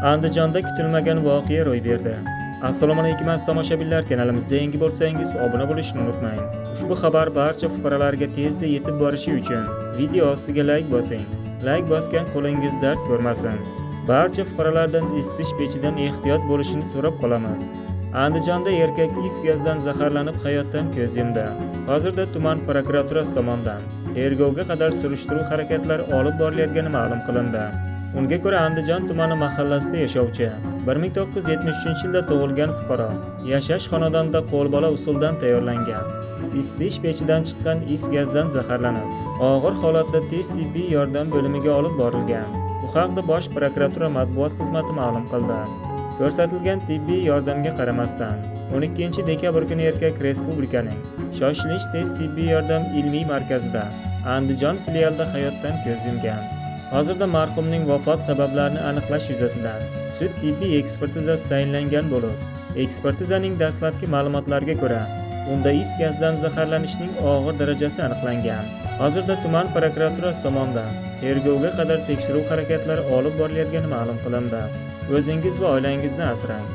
Andijonda kutilmagan voqea ro'y berdi. Assalomu alaykum aziz tomoshabinlar, kanalimizda yangi bo'lsangiz obuna bo'lishni unutmang. Ushbu xabar barcha fuqarolarga tezda yetib borishi uchun video ostiga like bosing. Like bosgan qo'lingiz dard ko'rmasin. Barcha fuqarolardan isitish pechidan ehtiyot bo'lishini so'rab qolamiz. Andijonda erkak is gazdan zaharlanib hayotdan ko'z yumdi. Hozirda tuman prokuraturasi tomonidan tergovga qadar surishtiruv harakatlari olib borilayotgani ma'lum qilindi. Unga ko'ra, Andijon tumani mahallasida yashovchi 1973-yilda tug'ilgan fuqaro yashash xonadonida qo'lbola usuldan tayyorlangan isitish pechidan chiqqan is gazdan zaharlanib, og'ir holatda tez tibbiy yordam bo'limiga olib borilgan. Bu haqda Bosh prokuratura matbuot xizmati ma'lum qildi. Ko'rsatilgan tibbiy yordamga qaramasdan 12 dekabr kuni erkak respublikaning shoshilinch tez tibbiy yordam ilmiy markazida Andijon filialida hayotdan ko'z yumgan. Hozirda marhumning vafot sabablarini aniqlash yuzasidan sud tibbiy ekspertizasi tayinlangan bo'lib, ekspertizaning dastlabki ma'lumotlariga ko'ra, unda is gazdan zaharlanishning og'ir darajasi aniqlangan. Hozirda tuman prokuraturasi tomonidan tergovga qadar tekshiruv harakatlari olib borilayotgani ma'lum qilindi. O'zingiz va oilangizni asrang.